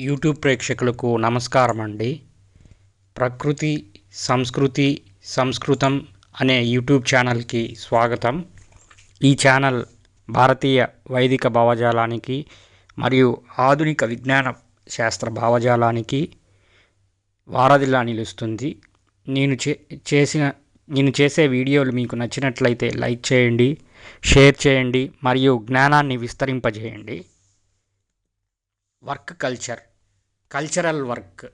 YouTube ప్రేక్షకులకు నమస్కారం అండి. ప్రకృతి సంస్కృతి సంస్కృతం అనే యూట్యూబ్ ఛానల్కి స్వాగతం. ఈ ఛానల్ భారతీయ వైదిక భావజాలానికి మరియు ఆధునిక విజ్ఞాన శాస్త్ర భావజాలానికి వారధిలా నిలుస్తుంది. నేను చేసే వీడియోలు మీకు నచ్చినట్లయితే లైక్ చేయండి, షేర్ చేయండి మరియు జ్ఞానాన్ని విస్తరింపజేయండి. వర్క్ కల్చరల్ వర్క్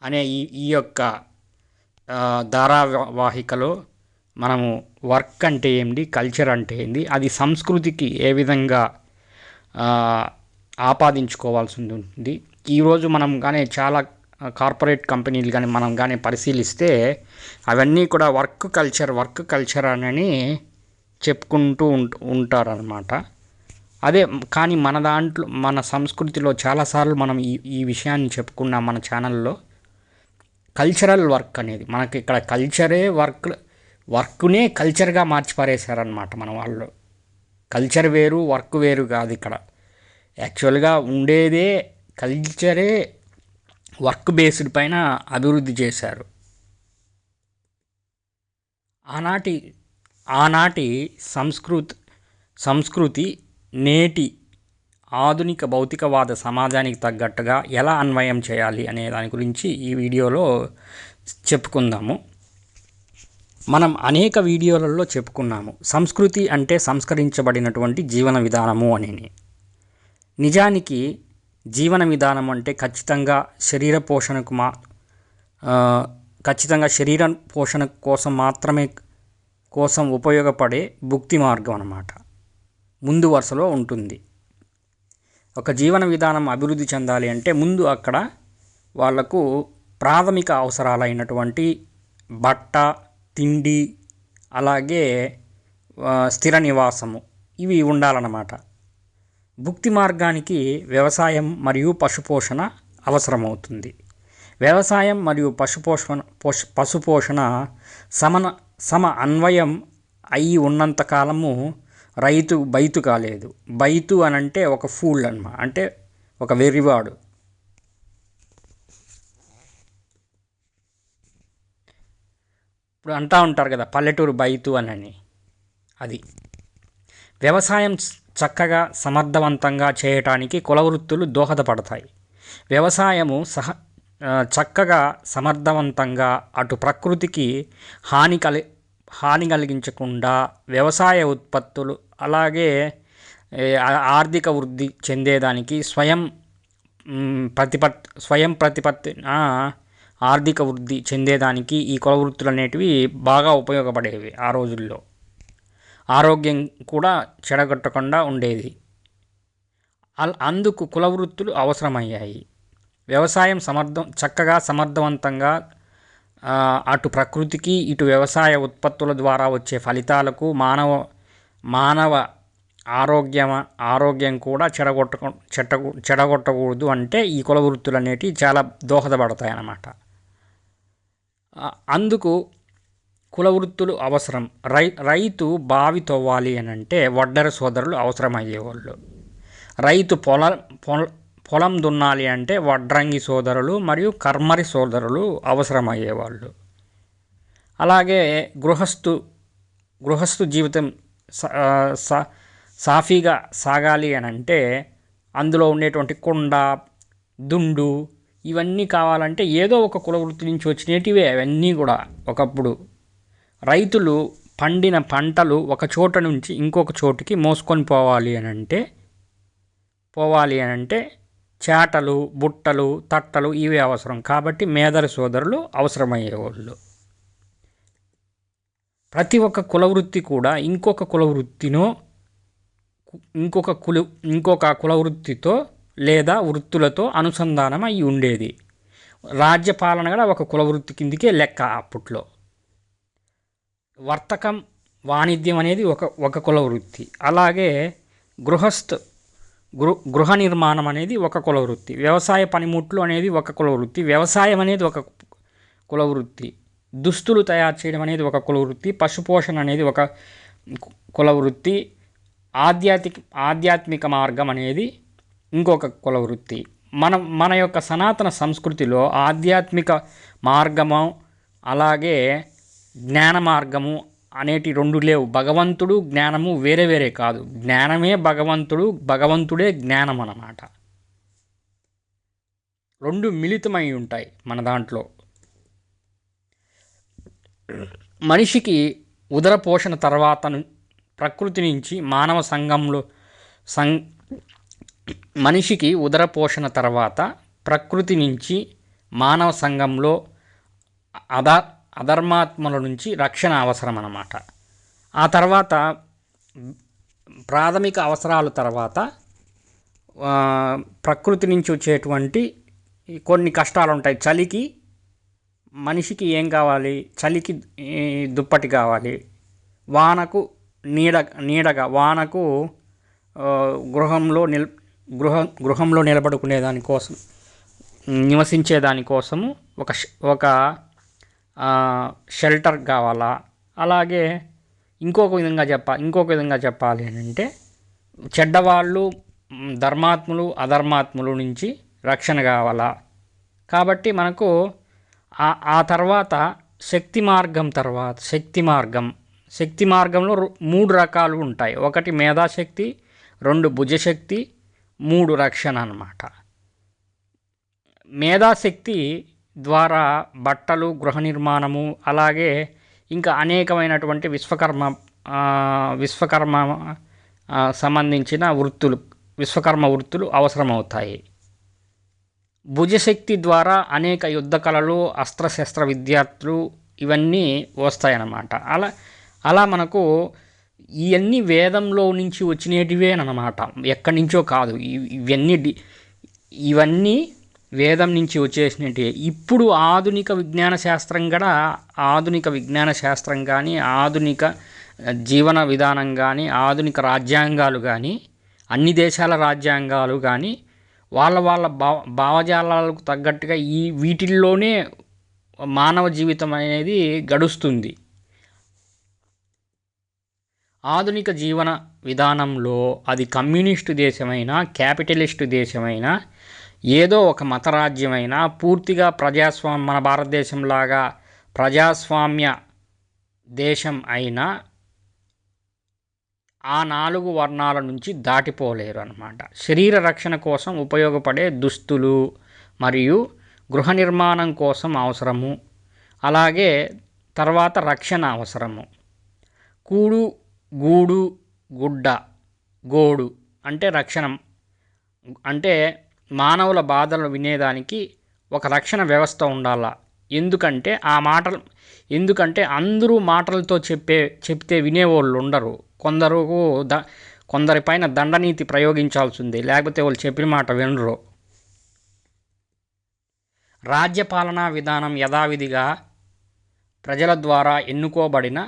అనే ఈ యొక్క ధారావాహికలో మనము వర్క్ అంటే ఏంటి, కల్చర్ అంటే ఏంటి, అది సంస్కృతికి ఏ విధంగా ఆపాదించుకోవాల్సి ఉంటుంది. ఈరోజు మనం కానీ చాలా కార్పొరేట్ కంపెనీలు కానీ మనం కానీ పరిశీలిస్తే అవన్నీ కూడా వర్క్ కల్చర్ అని చెప్పుకుంటూ ఉంటారన్నమాట. అదే కానీ మన సంస్కృతిలో చాలాసార్లు మనం ఈ విషయాన్ని చెప్పుకున్నాం మన ఛానల్లో. కల్చరల్ వర్క్ అనేది మనకి ఇక్కడ కల్చరే వర్క్నే కల్చర్గా మార్చిపారేశారనమాట మన వాళ్ళు. కల్చర్ వేరు, వర్క్ వేరు కాదు. ఇక్కడ యాక్చువల్గా ఉండేదే కల్చరే వర్క్ బేస్డ్ పైన అభివృద్ధి చేశారు. ఆనాటి సంస్కృతి నేటి ఆధునిక భౌతికవాద సమాజానికి తగ్గట్టుగా ఎలా అన్వయం చేయాలి అనే దాని గురించి ఈ వీడియోలో చెప్పుకుందాము. మనం అనేక వీడియోలలో చెప్పుకున్నాము సంస్కృతి అంటే సంస్కరించబడినటువంటి జీవన విధానము అని. నిజానికి జీవన విధానం అంటే ఖచ్చితంగా శరీర పోషణ కోసం ఉపయోగపడే భుక్తి మార్గం అన్నమాట. ముందు వరుసలో ఉంటుంది. ఒక జీవన విధానం అభివృద్ధి చెందాలి అంటే ముందు అక్కడ వాళ్లకు ప్రాథమిక అవసరాలైనటువంటి బట్ట, తిండి, అలాగే స్థిర నివాసము ఇవి ఉండాలన్నమాట. భుక్తి మార్గానికి వ్యవసాయం మరియు పశుపోషణ అవసరమవుతుంది. వ్యవసాయం మరియు పశుపోషణ సమ అన్వయం అయి ఉన్నంతకాలము రైతు బైతు కాలేదు. బైతు అని అంటే ఒక ఫూల్ అన్నమాట, అంటే ఒక వెర్రివాడు. ఇప్పుడు అంటూ ఉంటారు కదా పల్లెటూరు బైతు అని. అది వ్యవసాయం చక్కగా సమర్థవంతంగా చేయటానికి కులవృత్తులు దోహదపడతాయి. వ్యవసాయము చక్కగా సమర్థవంతంగా అటు ప్రకృతికి హాని కలిగించకుండా వ్యవసాయ ఉత్పత్తులు అలాగే ఆర్థిక వృద్ధి చెందేదానికి స్వయం ప్రతిపత్తి ఆర్థిక వృద్ధి చెందేదానికి ఈ కుల వృత్తులు అనేటివి బాగా ఉపయోగపడేవి. ఆ రోజుల్లో ఆరోగ్యం కూడా చెడగొట్టకుండా ఉండేది. అందుకు కుల వృత్తులు అవసరమయ్యాయి. వ్యవసాయం చక్కగా సమర్థవంతంగా అటు ప్రకృతికి ఇటు వ్యవసాయ ఉత్పత్తుల ద్వారా వచ్చే ఫలితాలకు మానవ ఆరోగ్యం కూడా చెడగొట్టకూడదు అంటే ఈ కుల వృత్తులు అనేటివి చాలా దోహదపడతాయి అన్నమాట. అందుకు కుల వృత్తులు అవసరం. రైతు బావి తవ్వాలి అని అంటే వడ్డెర సోదరులు అవసరమయ్యేవాళ్ళు. రైతు పొలం దున్నాలి అంటే వడ్రంగి సోదరులు మరియు కర్మరి సోదరులు అవసరమయ్యేవాళ్ళు. అలాగే గృహస్థు జీవితం సాఫీగా సాగాలి అని అంటే అందులో ఉండేటువంటి కొండ, దుండు ఇవన్నీ కావాలంటే ఏదో ఒక కుల వృత్తి నుంచి వచ్చినటివే అవన్నీ కూడా. ఒకప్పుడు రైతులు పండిన పంటలు ఒక చోట నుంచి ఇంకొక చోటుకి మోసుకొని పోవాలి అని అంటే చేటలు, బుట్టలు, తట్టలు ఇవే అవసరం. కాబట్టి మేదరి సోదరులు అవసరమయ్యేవాళ్ళు. ప్రతి ఒక్క కులవృత్తి కూడా ఇంకొక కులవృత్తితో లేదా వృత్తులతో అనుసంధానం అయి ఉండేది. రాజ్యపాలన కూడా ఒక కులవృత్తి కిందికే లెక్క. అప్పట్లో వర్తకం, వాణిజ్యం అనేది ఒక కులవృత్తి. అలాగే గృహ నిర్మాణం అనేది ఒక కులవృత్తి. వ్యవసాయ పనిముట్లు అనేది ఒక కులవృత్తి. వ్యవసాయం అనేది ఒక కులవృత్తి. దుస్తులు తయారు చేయడం అనేది ఒక కులవృత్తి. పశుపోషణ అనేది ఒక కులవృత్తి. ఆధ్యాత్మిక మార్గం అనేది ఇంకొక కులవృత్తి. మన యొక్క సనాతన సంస్కృతిలో ఆధ్యాత్మిక మార్గము అలాగే జ్ఞాన మార్గము అనేటి రెండు లేవు. భగవంతుడు జ్ఞానము వేరే వేరే కాదు. జ్ఞానమే భగవంతుడు, భగవంతుడే జ్ఞానం అన్నమాట. రెండు మిళితమై ఉంటాయి మన దాంట్లో. మనిషికి ఉదర పోషణ తర్వాత ప్రకృతి నుంచి మానవ సంఘంలో మనిషికి ఉదర పోషణ తర్వాత ప్రకృతి నుంచి మానవ సంఘంలో అధర్మాత్మల నుంచి రక్షణ అవసరం అన్నమాట. ఆ తర్వాత ప్రాథమిక అవసరాల తర్వాత ప్రకృతి నుంచి వచ్చేటువంటి కొన్ని కష్టాలు ఉంటాయి. చలికి మనిషికి ఏం కావాలి? చలికి దుప్పటి కావాలి. వానకు నీడగా వానకు గృహంలో నిలబడుకునే దానికోసం, నివసించే దానికోసము ఒక షెల్టర్ కావాలా. అలాగే ఇంకొక విధంగా చెప్పాలి అని అంటే చెడ్డవాళ్ళు, ధర్మాత్ములు, అధర్మాత్ములు నుంచి రక్షణ కావాలా. కాబట్టి మనకు ఆ తర్వాత శక్తి మార్గంలో 3 రకాలు ఉంటాయి. 1 మేధాశక్తి, 2 భుజశక్తి, 3 రక్షణ అన్నమాట. మేధాశక్తి ద్వారా బట్టలు, గృహ నిర్మాణము, అలాగే ఇంకా అనేకమైనటువంటి విశ్వకర్మ సంబంధించిన విశ్వకర్మ వృత్తులు అవసరమవుతాయి. భుజశక్తి ద్వారా అనేక యుద్ధ కళలు, అస్త్రశస్త్ర విద్యార్థులు ఇవన్నీ వస్తాయన్నమాట. అలా మనకు ఇవన్నీ వేదంలో నుంచి వచ్చినటివేనమాట, ఎక్కడి నుంచో కాదు. ఇవన్నీ వేదం నుంచి వచ్చేసినట్టే. ఇప్పుడు ఆధునిక విజ్ఞాన శాస్త్రం కానీ, ఆధునిక జీవన విధానం కానీ, ఆధునిక రాజ్యాంగాలు కానీ, అన్ని దేశాల రాజ్యాంగాలు కానీ వాళ్ళ భావజాలాలకు తగ్గట్టుగా వీటిల్లోనే మానవ జీవితం అనేది గడుస్తుంది. ఆధునిక జీవన విధానంలో అది కమ్యూనిస్టు దేశమైనా, క్యాపిటలిస్టు దేశమైనా, ఏదో ఒక మతరాజ్యమైనా, పూర్తిగా మన భారతదేశంలాగా ప్రజాస్వామ్య దేశం అయినా ఆ 4 వర్ణాల నుంచి దాటిపోలేరు అన్నమాట. శరీర రక్షణ కోసం ఉపయోగపడే దుస్తులు మరియు గృహ నిర్మాణం కోసం అవసరము. అలాగే తర్వాత రక్షణ అవసరము. కూడు, గూడు, గుడ్డ, గోడు అంటే రక్షణ. అంటే మానవుల బాధలు వినేదానికి ఒక రక్షణ వ్యవస్థ ఉండాలా. ఎందుకంటే అందరూ మాటలతో చెప్తే వినేవాళ్ళు ఉండరు. కొందరిపైన దండనీతి ప్రయోగించాల్సిందే, లేకపోతే వాళ్ళు చెప్పిన మాట వినరు. రాజ్యపాలనా విధానం యథావిధిగా ప్రజల ద్వారా ఎన్నుకోబడిన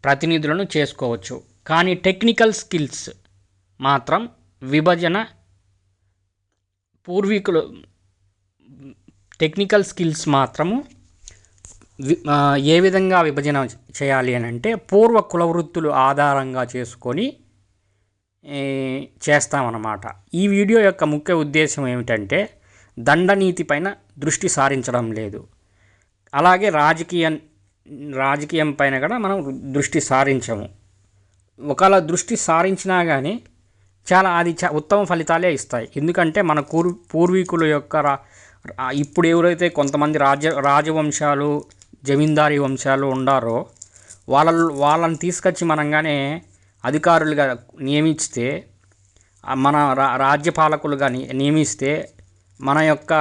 ప్రతినిధులను చేసుకోవచ్చు. కానీ టెక్నికల్ స్కిల్స్ మాత్రం ఏ విధంగా విభజన చేయాలి అని అంటే పూర్వ కుల వృత్తులు ఆధారంగా చేసుకొని చేస్తామన్నమాట. ఈ వీడియో యొక్క ముఖ్య ఉద్దేశం ఏమిటంటే దండనీతి పైన దృష్టి సారించడం లేదు. అలాగే రాజకీయం పైన కూడా మనం దృష్టి సారించము. ఒకవేళ దృష్టి సారించినా కానీ అది ఉత్తమ ఫలితాలే ఇస్తాయి. ఎందుకంటే మన పూర్వీకుల యొక్క ఇప్పుడు ఎవరైతే కొంతమంది రాజవంశాలు, జమీందారీ వంశాలు ఉండారో వాళ్ళని తీసుకొచ్చి మనంగానే అధికారులుగా నియమిస్తే, మన రాజ్యపాలకులుగా నియమిస్తే మన యొక్క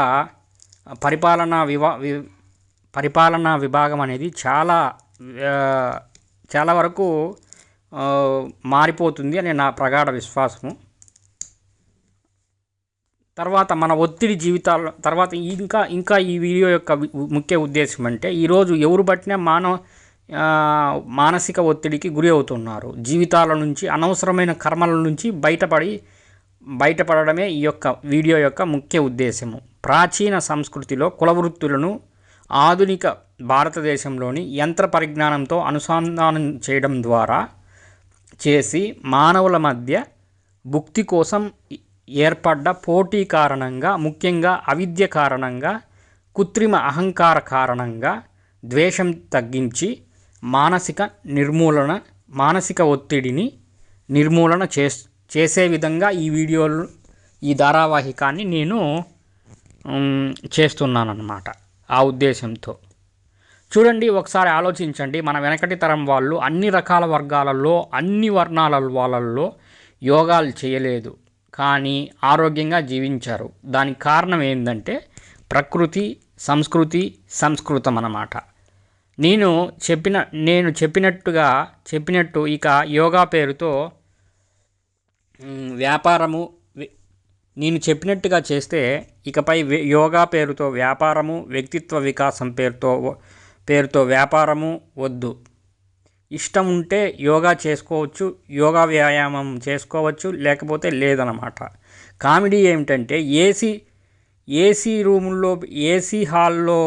పరిపాలనా విభాగం అనేది చాలా వరకు మారిపోతుంది అని నా ప్రగాఢ విశ్వాసము. తర్వాత మన ఒత్తిడి జీవితాల తర్వాత ఇంకా ఈ వీడియో యొక్క ముఖ్య ఉద్దేశం అంటే ఈరోజు ఎవరు బట్టినా మానసిక ఒత్తిడికి గురి అవుతున్నారు. జీవితాల నుంచి, అనవసరమైన కర్మల నుంచి బయటపడడమే ఈ యొక్క వీడియో యొక్క ముఖ్య ఉద్దేశము. ప్రాచీన సంస్కృతిలో కులవృత్తులను ఆధునిక భారతదేశంలోని యంత్ర పరిజ్ఞానంతో అనుసంధానం చేయడం ద్వారా మానవుల మధ్య భుక్తి కోసం ఏర్పడ్డ పోటీ కారణంగా, ముఖ్యంగా అవిద్య కారణంగా, కృత్రిమ అహంకార కారణంగా ద్వేషం తగ్గించి మానసిక ఒత్తిడిని నిర్మూలన చేసే విధంగా ఈ ధారావాహికాన్ని నేను చేస్తున్నానన్నమాట. ఆ ఉద్దేశంతో చూడండి, ఒకసారి ఆలోచించండి. మన వెనకటి తరం వాళ్ళు అన్ని రకాల వర్గాలలో, అన్ని వర్ణాల వాళ్ళల్లో యోగాలు చేయలేదు, కానీ ఆరోగ్యంగా జీవించారు. దానికి కారణం ఏంటంటే ప్రకృతి, సంస్కృతి, సంస్కృతం అన్నమాట. నేను చెప్పినట్టు ఇక యోగా పేరుతో వ్యాపారము, నేను చెప్పినట్టుగా చేస్తే ఇకపై యోగా పేరుతో వ్యాపారము, వ్యక్తిత్వ వికాసం పేరుతో వ్యాపారము వద్దు. ఇష్టం ఉంటే యోగా చేసుకోవచ్చు, యోగా వ్యాయామం చేసుకోవచ్చు, లేకపోతే లేదన్నమాట. కామెడీ ఏమిటంటే ఏసీ రూముల్లో, ఏసీ హాల్లో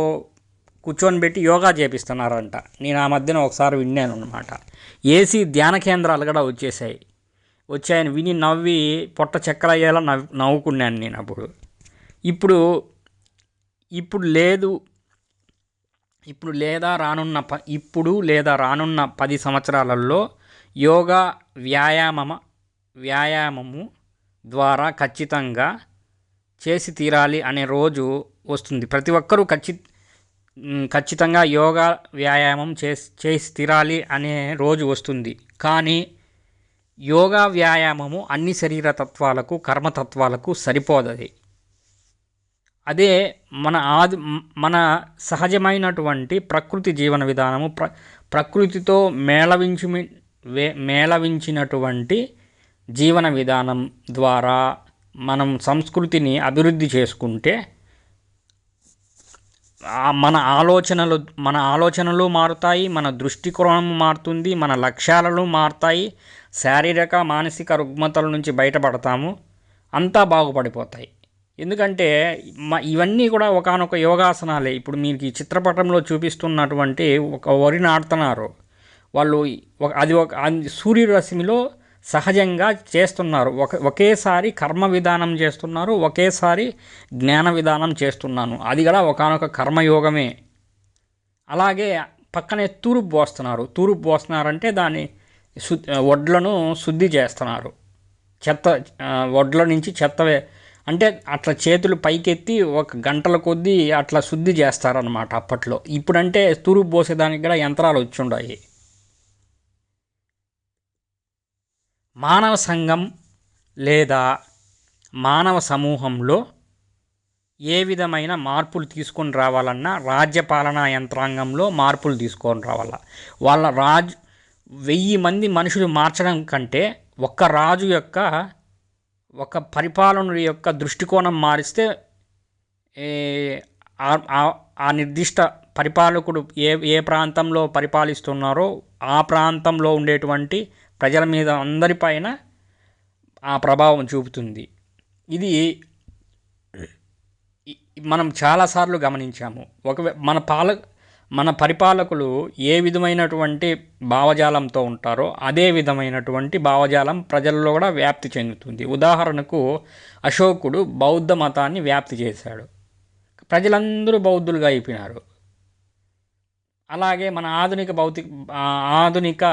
కూర్చొని పెట్టి యోగా చేపిస్తున్నారంట. నేను ఆ మధ్యన ఒకసారి విన్నాను అన్నమాట. ఏసీ ధ్యాన కేంద్రాలు కూడా వచ్చాయని విని నవ్వి పొట్ట చక్కరయ్యేలా నవ్వుకున్నాను నేను అప్పుడు. ఇప్పుడు లేదా రానున్న 10 సంవత్సరాలలో యోగా వ్యాయామము ద్వారా ఖచ్చితంగా చేసి తీరాలి అనే రోజు వస్తుంది. ప్రతి ఒక్కరూ ఖచ్చితంగా యోగా వ్యాయామం చేసి తీరాలి అనే రోజు వస్తుంది. కానీ యోగా వ్యాయామము అన్ని శరీర తత్వాలకు, కర్మతత్వాలకు సరిపోదది. అదే మన సహజమైనటువంటి ప్రకృతి జీవన విధానము, ప్రకృతితో మేళవించినటువంటి జీవన విధానం ద్వారా మనం సంస్కృతిని అభివృద్ధి చేసుకుంటే మన ఆలోచనలు మారుతాయి, మన దృష్టికోణం మారుతుంది, మన లక్ష్యాలు మారుతాయి, శారీరక మానసిక రుగ్మతల నుంచి బయటపడతాము, అంతా బాగుపడిపోతాయి. ఎందుకంటే ఇవన్నీ కూడా ఒకానొక యోగాసనాలే. ఇప్పుడు మీకు ఈ చిత్రపటంలో చూపిస్తున్నటువంటి ఒక వరి నాటుతున్నారు వాళ్ళు, అది సూర్యరశ్మిలో సహజంగా చేస్తున్నారు. ఒకేసారి కర్మ విధానం చేస్తున్నారు, ఒకేసారి జ్ఞాన విధానం చేస్తున్నాను. అది కూడా ఒకానొక కర్మయోగమే. అలాగే పక్కనే తూర్పు పోస్తున్నారంటే దాన్ని వడ్లను శుద్ధి చేస్తున్నారు. వడ్ల నుంచి చెత్తవే అంటే అట్లా చేతులు పైకెత్తి ఒక గంటల కొద్దీ అట్లా శుద్ధి చేస్తారనమాట అప్పట్లో. ఇప్పుడంటే తూర్పు పోసేదానికి కూడా యంత్రాలు వచ్చి ఉన్నాయి. మానవ సంఘం లేదా మానవ సమూహంలో ఏ విధమైన మార్పులు తీసుకొని రావాలన్నా రాజ్యపాలనా యంత్రాంగంలో మార్పులు తీసుకొని రావాలా. 1000 మంది మనుషులు మార్చడం కంటే ఒక్క రాజు యొక్క, ఒక పరిపాలన యొక్క దృష్టికోణం మారిస్తే ఆ నిర్దిష్ట పరిపాలకుడు ఏ ప్రాంతంలో పరిపాలిస్తున్నారో ఆ ప్రాంతంలో ఉండేటువంటి ప్రజల మీద అందరిపైన ఆ ప్రభావం చూపుతుంది. ఇది మనం చాలాసార్లు గమనించాము. మన పరిపాలకులు ఏ విధమైనటువంటి భావజాలంతో ఉంటారో అదే విధమైనటువంటి భావజాలం ప్రజల్లో కూడా వ్యాప్తి చెందుతుంది. ఉదాహరణకు అశోకుడు బౌద్ధ మతాన్ని వ్యాప్తి చేశాడు, ప్రజలందరూ బౌద్ధులుగా అయిపోయినారు. అలాగే మన ఆధునిక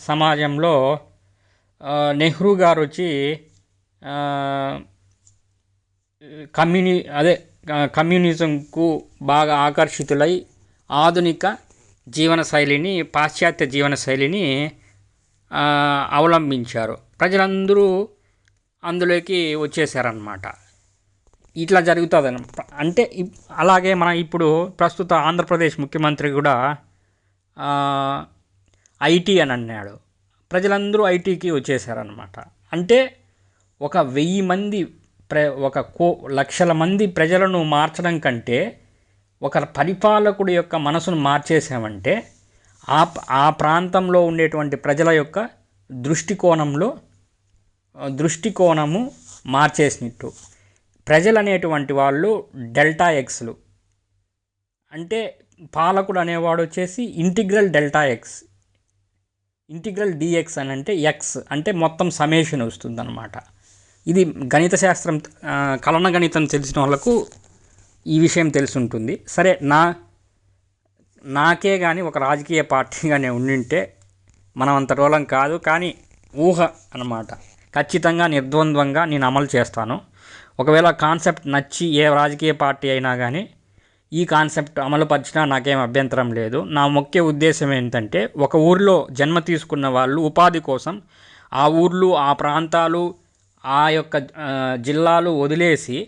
సమాజంలో నెహ్రూ గారు వచ్చి కమ్యూనిజంకు బాగా ఆకర్షితులై ఆధునిక జీవనశైలిని, పాశ్చాత్య జీవనశైలిని అవలంబించారు. ప్రజలందరూ అందులోకి వచ్చేసారన్నమాట. ఇట్లా జరుగుతుంది అంటే. అలాగే మన ఇప్పుడు ప్రస్తుత ఆంధ్రప్రదేశ్ ముఖ్యమంత్రి కూడా ఐటీ అని అన్నాడు. ప్రజలందరూ ఐటీకి వచ్చేసారనమాట. అంటే 1000 మంది లక్షల మంది ప్రజలను మార్చడం కంటే ఒక పరిపాలకుడి యొక్క మనసును మార్చేసామంటే ఆ ప్రాంతంలో ఉండేటువంటి ప్రజల యొక్క దృష్టికోణము మార్చేసినట్టు. ప్రజలు అనేటువంటి వాళ్ళు డెల్టా ఎక్స్లు. అంటే పాలకుడు అనేవాడు వచ్చేసి integral delta x, integral dx అని అంటే ఎక్స్ అంటే మొత్తం సమేషన్ వస్తుందన్నమాట. ఇది గణిత శాస్త్రం కలన గణితం తెలిసిన వాళ్ళకు ఈ విషయం తెలిసి ఉంటుంది. సరే, నాకే కానీ ఒక రాజకీయ పార్టీగానే ఉండింటే మనం అంత రోలం కాదు, కానీ ఊహ అన్నమాట. ఖచ్చితంగా నిర్ద్వంద్వంగా నేను అమలు చేస్తాను. ఒకవేళ కాన్సెప్ట్ నచ్చి ఏ రాజకీయ పార్టీ అయినా కానీ ఈ కాన్సెప్ట్ అమలుపరిచినా నాకేం అభ్యంతరం లేదు. నా ముఖ్య ఉద్దేశం ఏంటంటే, ఒక ఊరిలో జన్మ తీసుకున్న వాళ్ళు ఉపాధి కోసం ఆ ఊర్లు, ఆ ప్రాంతాలు, ఆ యొక్క జిల్లాలు వదిలేసి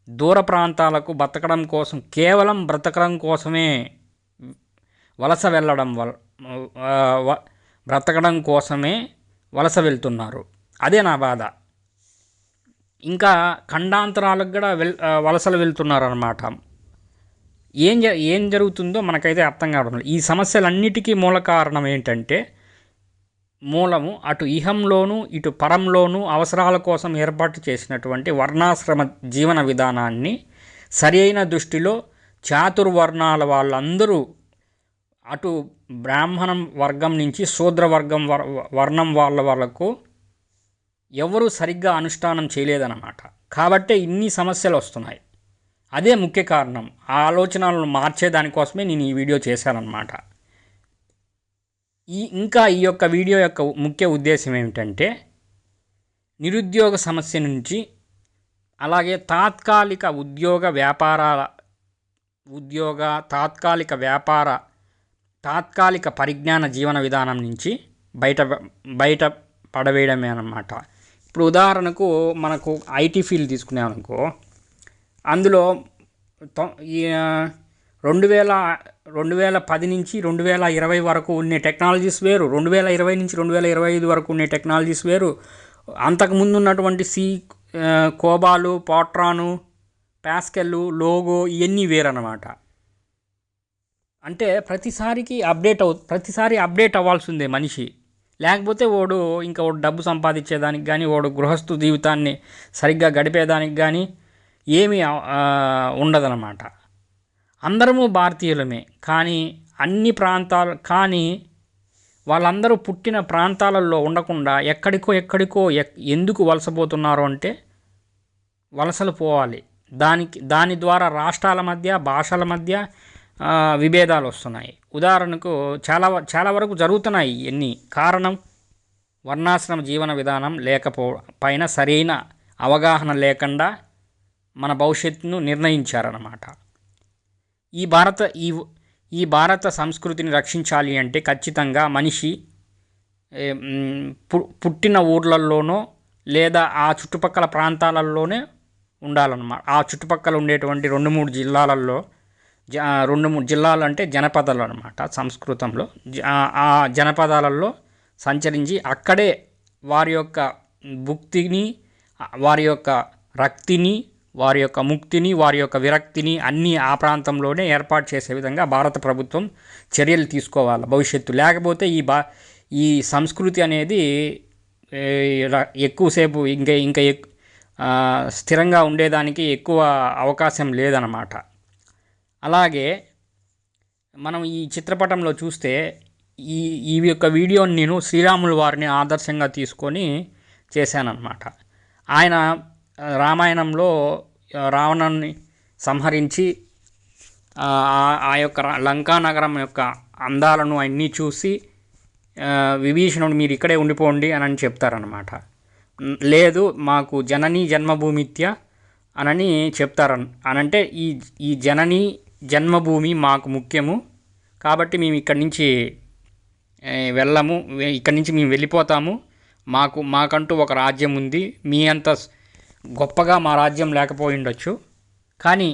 దూర ప్రాంతాలకు బతకడం కోసం, కేవలం బ్రతకడం కోసమే వలస వెళ్ళడం బ్రతకడం కోసమే వలస వెళ్తున్నారు. అదే నా బాధ. ఇంకా ఖండాంతరాలకు కూడా వలసలు వెళ్తున్నారు అన్నమాట. ఏం జరుగుతుందో మనకైతే అర్థం కావడం లేదు. ఈ సమస్యలన్నిటికీ మూల కారణం ఏంటంటే, మూలము అటు ఇహంలోనూ ఇటు పరంలోనూ అవసరాల కోసం ఏర్పాటు చేసినటువంటి వర్ణాశ్రమ జీవన విధానాన్ని సరైన దృష్టిలో చాతుర్వర్ణాల వాళ్ళందరూ, అటు బ్రాహ్మణం వర్గం నుంచి శూద్ర వర్ణం వాళ్ళ వరకు ఎవరు సరిగ్గా అనుష్ఠానం చేయలేదన్నమాట. కాబట్టే ఇన్ని సమస్యలు వస్తున్నాయి. అదే ముఖ్య కారణం. ఆ ఆలోచనలను మార్చేదానికోసమే నేను ఈ వీడియో చేశానన్నమాట. ఇంకా ఈ యొక్క వీడియో యొక్క ముఖ్య ఉద్దేశం ఏమిటంటే, నిరుద్యోగ సమస్య నుంచి, అలాగే తాత్కాలిక తాత్కాలిక పరిజ్ఞాన జీవన విధానం నుంచి బయట పడవేయడమే అన్నమాట. ఇప్పుడు ఉదాహరణకు మనకు ఐటీ ఫీల్డ్ తీసుకున్నామనుకో, అందులో 2010 నుంచి 2020 వరకు ఉండే టెక్నాలజీస్ వేరు, 2020 నుంచి 2025 వరకు ఉండే టెక్నాలజీస్ వేరు, అంతకుముందు ఉన్నటువంటి కోబాలు, పోట్రాను, పాస్కల్, లోగో ఇవన్నీ వేరన్నమాట. అంటే ప్రతిసారి అప్డేట్ అవ్వాల్సిందే మనిషి. లేకపోతే వాడు డబ్బు సంపాదించేదానికి కానీ, వాడు గృహస్థు జీవితాన్ని సరిగ్గా గడిపేదానికి కానీ ఏమీ ఉండదన్నమాట. అందరము భారతీయులమే, కానీ వాళ్ళందరూ పుట్టిన ప్రాంతాలలో ఉండకుండా ఎక్కడికో ఎందుకు వలసపోతున్నారు అంటే, వలసలు పోవాలి. దాని ద్వారా రాష్ట్రాల మధ్య, భాషల మధ్య విభేదాలు వస్తున్నాయి. ఉదాహరణకు చాలా వరకు జరుగుతున్నాయి. ఎన్ని కారణం? వర్ణాశ్రమ జీవన విధానం పైన సరైన అవగాహన లేకుండా మన భవిష్యత్తును నిర్ణయించారన్నమాట. ఈ భారత సంస్కృతిని రక్షించాలి అంటే ఖచ్చితంగా మనిషి పుట్టిన ఊర్లలోనో లేదా ఆ చుట్టుపక్కల ప్రాంతాలలోనే ఉండాలన్నమాట. ఆ చుట్టుపక్కల ఉండేటువంటి 2-3 జిల్లాలలో, 2-3 జిల్లాలు అంటే జనపదాలు అన్నమాట సంస్కృతంలో. ఆ జనపదాలలో సంచరించి అక్కడే వారి యొక్క భుక్తిని, వారి యొక్క రక్తిని, వారి యొక్క ముక్తిని, వారి యొక్క విరక్తిని అన్నీ ఆ ప్రాంతంలోనే ఏర్పాటు చేసే విధంగా భారత ప్రభుత్వం చర్యలు తీసుకోవాలి భవిష్యత్తు. లేకపోతే ఈ సంస్కృతి అనేది ఎక్కువసేపు ఇంకా స్థిరంగా ఉండేదానికి ఎక్కువ అవకాశం లేదన్నమాట. అలాగే మనం ఈ చిత్రపటంలో చూస్తే ఈ యొక్క వీడియోని నేను శ్రీరాముల వారిని ఆదర్శంగా తీసుకొని చేశానన్నమాట. ఆయన రామాయణంలో రావణుని సంహరించి ఆ యొక్క లంకా నగరం యొక్క అందాలను అన్నీ చూసి విభీషణుడు మీరు ఇక్కడే ఉండిపోండి అని చెప్తారనమాట. లేదు మాకు జననీ జన్మభూమిత్య అని అనంటే ఈ జననీ జన్మభూమి మాకు ముఖ్యము, కాబట్టి మేము ఇక్కడి నుంచి వెళ్ళము, ఇక్కడి నుంచి మేము వెళ్ళిపోతాము, మాకంటూ ఒక రాజ్యం ఉంది, మీ అంత గొప్పగా మా రాజ్యం లేకపోయి ఉండొచ్చు, కానీ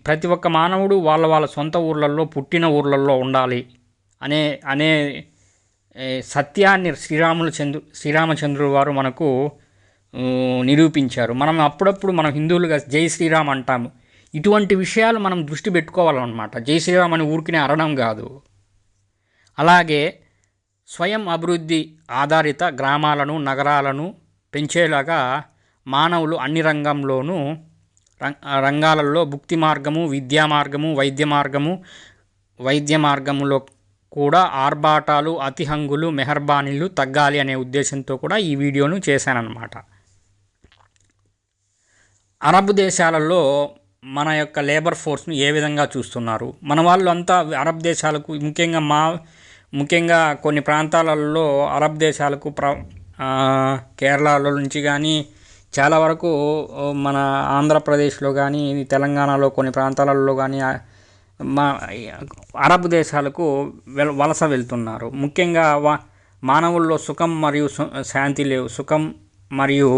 ప్రతి ఒక్క మానవుడు వాళ్ళ సొంత ఊర్లలో, పుట్టిన ఊర్లలో ఉండాలి అనే సత్యాన్ని శ్రీరామచంద్రుడు వారు మనకు నిరూపించారు. అప్పుడప్పుడు మనం హిందువులుగా జై శ్రీరామ్ అంటాము. ఇటువంటి విషయాలు మనం దృష్టి పెట్టుకోవాలన్నమాట. జై శ్రీరామ్ అని ఊరికినే అరడం కాదు. అలాగే స్వయం అభివృద్ధి ఆధారిత గ్రామాలను, నగరాలను పెంచేలాగా మానవులు అన్ని రంగాలలో భుక్తి మార్గము, విద్యా మార్గము, వైద్య మార్గములో కూడా ఆర్భాటాలు, అతిహంగులు, మెహర్బానీలు తగ్గాలి అనే ఉద్దేశంతో కూడా ఈ వీడియోను చేశానన్నమాట. అరబ్ దేశాలలో మన యొక్క లేబర్ ఫోర్స్ను ఏ విధంగా చూస్తున్నారు? మన వాళ్ళు అంతా అరబ్ దేశాలకు ముఖ్యంగా కొన్ని ప్రాంతాలలో అరబ్ దేశాలకు కేరళలో నుంచి కానీ చాలా వరకు మన ఆంధ్రప్రదేశ్లో కానీ తెలంగాణలో కొన్ని ప్రాంతాలలో కానీ మా అరబ్ దేశాలకు వలస వెళ్తున్నారు. ముఖ్యంగా మానవుల్లో సుఖం మరియు శాంతి లేవు. సుఖం మరియు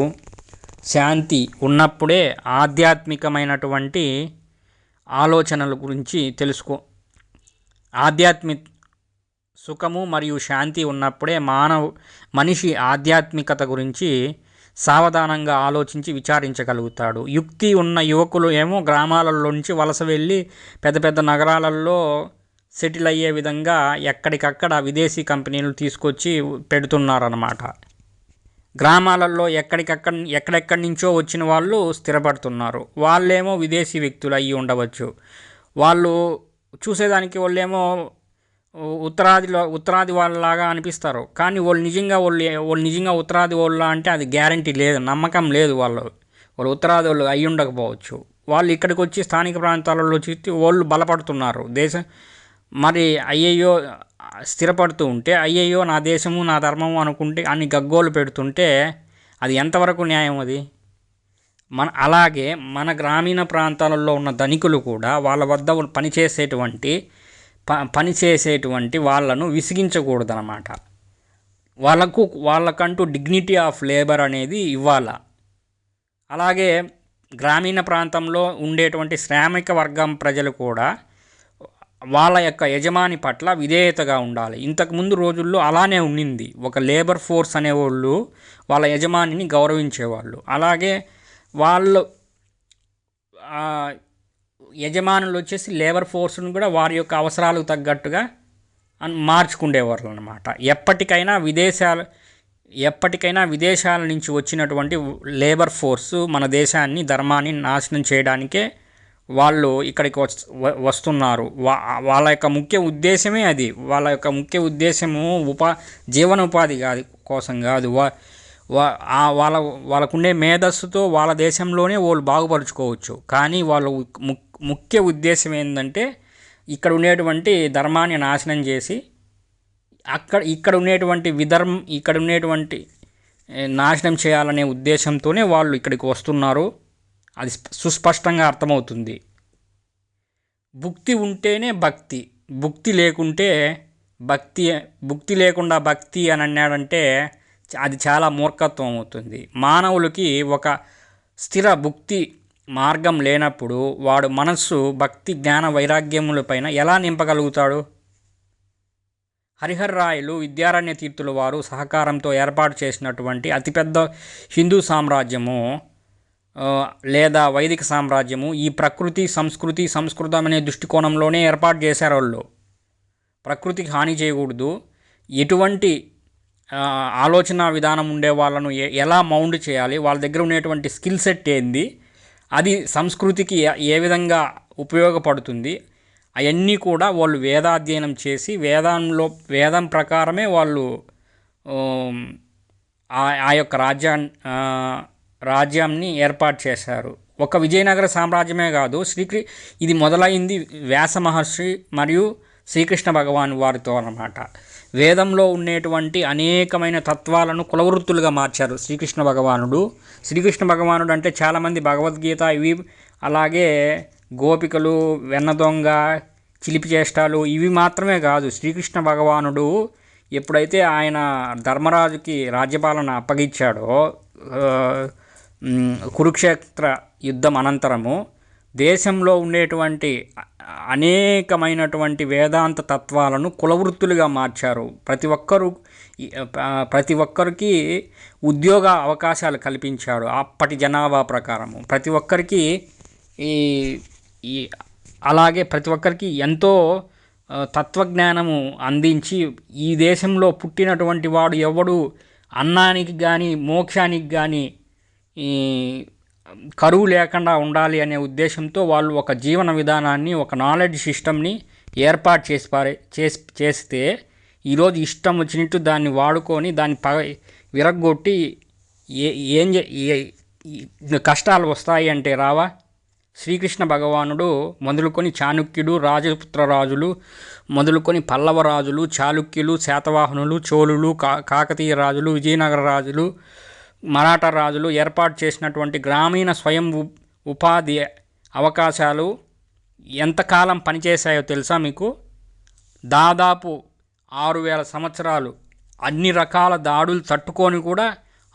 శాంతి ఉన్నప్పుడే ఆధ్యాత్మికమైనటువంటి ఆలోచనల గురించి ఆధ్యాత్మిక సుఖము మరియు శాంతి ఉన్నప్పుడే మనిషి ఆధ్యాత్మికత గురించి సావధానంగా ఆలోచించి విచారించగలుగుతాడు. యుక్తి ఉన్న యువకులు ఏమో గ్రామాలలోంచి వలస వెళ్ళి పెద్ద పెద్ద నగరాలలో సెటిల్ అయ్యే విధంగా ఎక్కడికక్కడ విదేశీ కంపెనీలు తీసుకొచ్చి పెడుతున్నారన్నమాట. గ్రామాలలో ఎక్కడెక్కడి నుంచో వచ్చిన వాళ్ళు స్థిరపడుతున్నారు. వాళ్ళేమో విదేశీ వ్యక్తులు అయ్యి ఉండవచ్చు. వాళ్ళు చూసేదానికి వాళ్ళేమో ఉత్తరాది వాళ్ళలాగా అనిపిస్తారు. కానీ వాళ్ళు నిజంగా ఉత్తరాది వాళ్ళ అంటే అది గ్యారంటీ లేదు, నమ్మకం లేదు. వాళ్ళు ఉత్తరాది వాళ్ళు అయి ఉండకపోవచ్చు. వాళ్ళు ఇక్కడికి వచ్చి స్థానిక ప్రాంతాలలో చూసి వాళ్ళు బలపడుతున్నారు. మరి అయ్యయ్యో స్థిరపడుతూ ఉంటే అయ్యయ్యో నా దేశము నా ధర్మము అనుకుంటే అన్ని గగ్గోలు పెడుతుంటే అది ఎంతవరకు న్యాయం? అది అలాగే మన గ్రామీణ ప్రాంతాలలో ఉన్న ధనికులు కూడా వాళ్ళ వద్ద పనిచేసేటువంటి వాళ్ళను విసిగించకూడదన్నమాట. వాళ్ళకంటూ డిగ్నిటీ ఆఫ్ లేబర్ అనేది ఇవ్వాలా. అలాగే గ్రామీణ ప్రాంతంలో ఉండేటువంటి శ్రామిక వర్గం ప్రజలు కూడా వాళ్ళ యొక్క యజమాని పట్ల విధేయతగా ఉండాలి. ఇంతకుముందు రోజుల్లో అలానే ఉండింది. ఒక లేబర్ ఫోర్స్ అనేవాళ్ళు వాళ్ళ యజమానిని గౌరవించేవాళ్ళు. అలాగే వాళ్ళు యజమానులు వచ్చేసి లేబర్ ఫోర్స్ను కూడా వారి యొక్క అవసరాలకు తగ్గట్టుగా మార్చుకునేవాళ్ళు అన్నమాట. ఎప్పటికైనా విదేశాల నుంచి వచ్చినటువంటి లేబర్ ఫోర్సు మన దేశాన్ని ధర్మాన్ని నాశనం చేయడానికే వాళ్ళు ఇక్కడికి వస్తున్నారు. వాళ్ళ యొక్క ముఖ్య ఉద్దేశమే అది. వాళ్ళ యొక్క ముఖ్య ఉద్దేశము జీవనోపాధి కోసం కాదు. వాళ్ళకుండే మేధస్సుతో వాళ్ళ దేశంలోనే వాళ్ళు బాగుపరుచుకోవచ్చు. కానీ వాళ్ళ ముఖ్య ఉద్దేశం ఏంటంటే ఇక్కడ ఉండేటువంటి ధర్మాన్ని నాశనం చేసి ఇక్కడ ఉండేటువంటి నాశనం చేయాలనే ఉద్దేశంతోనే వాళ్ళు ఇక్కడికి వస్తున్నారు. అది సుస్పష్టంగా అర్థమవుతుంది. భుక్తి ఉంటేనే భక్తి, భక్తి లేకుండా భక్తి అని అన్నాడంటే అది చాలా మూర్ఖత్వం అవుతుంది. మానవులకి ఒక స్థిర భుక్తి మార్గం లేనప్పుడు వాడు మనస్సు భక్తి జ్ఞాన వైరాగ్యములపైన ఎలా నింపగలుగుతాడు? హరిహర రాయలు విద్యారణ్య తీర్థుల వారు సహకారంతో ఏర్పాటు చేసినటువంటి అతిపెద్ద హిందూ సామ్రాజ్యము లేదా వైదిక సామ్రాజ్యము ఈ ప్రకృతి సంస్కృతం అనే దృష్టికోణంలోనే ఏర్పాటు చేశారు. వాళ్ళు ప్రకృతికి హాని చేయకూడదు, ఎటువంటి ఆలోచన విధానం ఉండే వాళ్ళను ఎలా మౌండ్ చేయాలి, వాళ్ళ దగ్గర ఉండేటువంటి స్కిల్ సెట్ ఏంది, అది సంస్కృతికి ఏ విధంగా ఉపయోగపడుతుంది, అవన్నీ కూడా వాళ్ళు వేదాధ్యయనం చేసి వేదం ప్రకారమే వాళ్ళు ఆ యొక్క రాజ్యాన్ని ఏర్పాటు చేశారు. ఒక విజయనగర సామ్రాజ్యమే కాదు, ఇది మొదలైంది వ్యాస మహర్షి మరియు శ్రీకృష్ణ భగవాన్ వారితో అన్నమాట. వేదంలో ఉండేటువంటి అనేకమైన తత్వాలను కులవృత్తులుగా మార్చారు శ్రీకృష్ణ భగవానుడు అంటే చాలామంది భగవద్గీత ఇవి, అలాగే గోపికలు, వెన్న దొంగ, చిలిపి చేష్టాలు ఇవి మాత్రమే కాదు. శ్రీకృష్ణ భగవానుడు ఎప్పుడైతే ఆయన ధర్మరాజుకి రాజ్యపాలన అప్పగించాడో కురుక్షేత్ర యుద్ధం అనంతరము దేశంలో ఉండేటువంటి అనేకమైనటువంటి వేదాంత తత్వాలను కులవృత్తులుగా మార్చారు. ప్రతి ఒక్కరికి ఉద్యోగ అవకాశాలు కల్పించాడు. అప్పటి జనాభా ప్రకారము ప్రతి ఒక్కరికి అలాగే ప్రతి ఒక్కరికి ఎంతో తత్వజ్ఞానము అందించి ఈ దేశంలో పుట్టినటువంటి వాడు ఎవడు అన్నానికి కానీ మోక్షానికి కానీ కరువు లేకుండా ఉండాలి అనే ఉద్దేశంతో వాళ్ళు ఒక జీవన విధానాన్ని, ఒక నాలెడ్జ్ సిస్టమ్ని ఏర్పాటు చేస్తే ఈరోజు ఇష్టం వచ్చినట్టు దాన్ని వాడుకొని దాన్ని విరగ్గొట్టి కష్టాలు వస్తాయి అంటే రావా? శ్రీకృష్ణ భగవానుడు మొదలుకొని చాణుక్యుడు, రాజపుత్ర రాజులు మొదలుకొని పల్లవ రాజులు, చాళుక్యులు, శాతవాహనులు, చోళులు, కాకతీయ రాజులు, విజయనగర రాజులు, మరాఠా రాజులు ఏర్పాటు చేసినటువంటి గ్రామీణ స్వయం ఉపాధి అవకాశాలు ఎంతకాలం పనిచేశాయో తెలుసా మీకు? దాదాపు 6000 సంవత్సరాలు. అన్ని రకాల దాడులు తట్టుకొని కూడా